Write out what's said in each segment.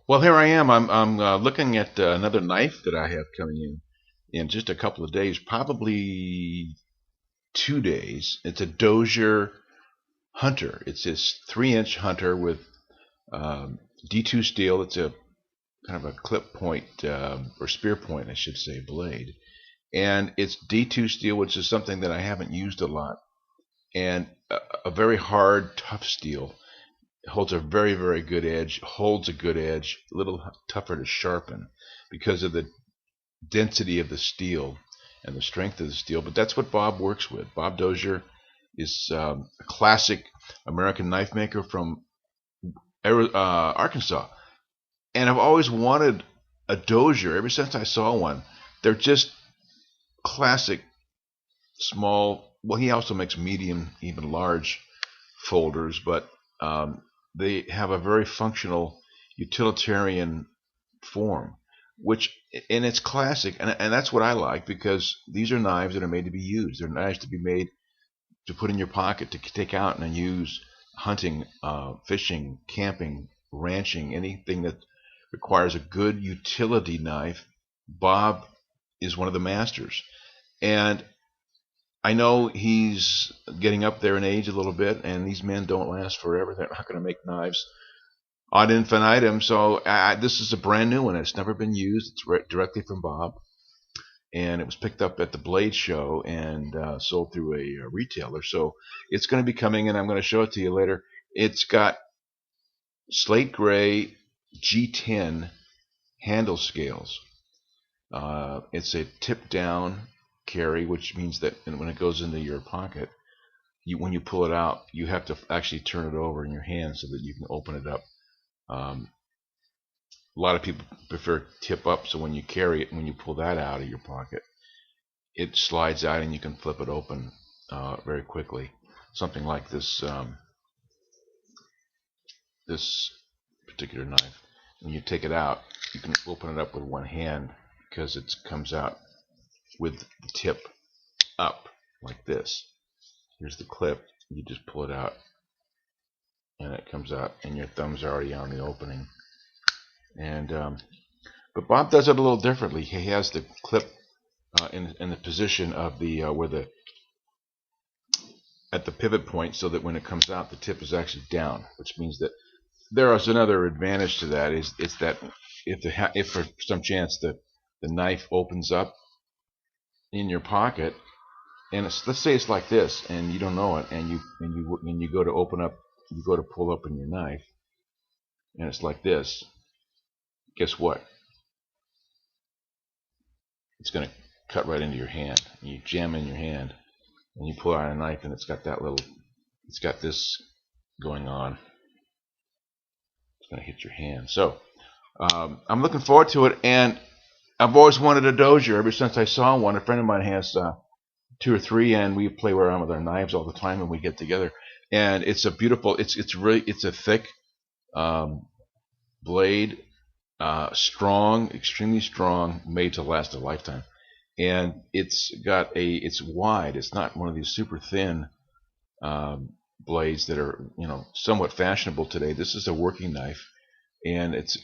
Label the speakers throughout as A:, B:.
A: Well, here I am. I'm looking at another knife that I have coming in just a couple of days, probably 2 days. It's a Dozier Hunter. It's this 3-inch Hunter with D2 steel. It's a kind of a clip point or spear point, I should say, blade, and it's D2 steel, which is something that I haven't used a lot, and a very hard, tough steel. It holds a very, very good edge, holds a good edge, a little tougher to sharpen because of the density of the steel and the strength of the steel. But that's what Bob works with. Bob Dozier is a classic American knife maker from Arkansas. And I've always wanted a Dozier ever since I saw one. They're just classic small. Well, he also makes medium, even large folders, but they have a very functional utilitarian form, which and it's classic, and that's what I like because these are knives that are made to be used. They're knives to be made to put in your pocket to take out and use hunting, fishing, camping, ranching, anything that requires a good utility knife. Bob is one of the masters, and I know he's getting up there in age a little bit, and these men don't last forever. They're not going to make knives ad infinitum. So this is a brand new one. It's never been used. It's directly from Bob, and it was picked up at the Blade Show and sold through a retailer. So it's going to be coming, and I'm going to show it to you later. It's got slate gray G10 handle scales. It's a tip down carry, which means that when it goes into your pocket, when you pull it out, you have to actually turn it over in your hand so that you can open it up. A lot of people prefer tip up, so when you carry it, when you pull that out of your pocket, it slides out and you can flip it open very quickly. Something like this particular knife. When you take it out, you can open it up with one hand because it comes out with the tip up like this. Here's the clip. You just pull it out, and it comes out, and your thumbs are already on the opening. And but Bob does it a little differently. He has the clip in the position of the where the at the pivot point, so that when it comes out, the tip is actually down, which means that there is another advantage to that. It's that if for some chance the knife opens up in your pocket, and let's say it's like this, and you don't know it, and you go to open up, you go to pull open your knife, and it's like this. Guess what? It's going to cut right into your hand. And you jam in your hand, and you pull out a knife, and it's got this going on. It's going to hit your hand. So I'm looking forward to it, and I've always wanted a Dozier ever since I saw one. A friend of mine has two or three, and we play around with our knives all the time when we get together. And it's a beautiful. It's a thick blade, strong, extremely strong, made to last a lifetime. And it's wide. It's not one of these super thin blades that are somewhat fashionable today. This is a working knife, and it's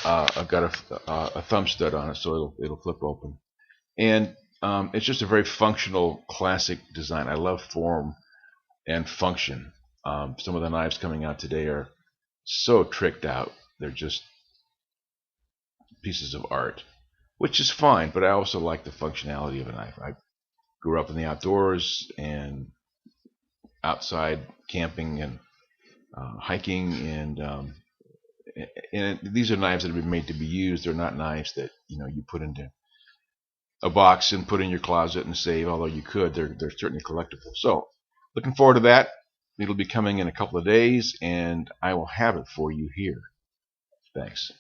A: I've got a thumb stud on it, so it'll flip open. And it's just a very functional, classic design. I love form and function. Some of the knives coming out today are so tricked out. They're just pieces of art, which is fine, but I also like the functionality of a knife. I grew up in the outdoors and outside camping and hiking, and these are knives that have been made to be used. They're not knives that you put into a box and put in your closet and save, although you could. They're certainly collectible. So looking forward to that. It'll be coming in a couple of days, and I will have it for you here. Thanks.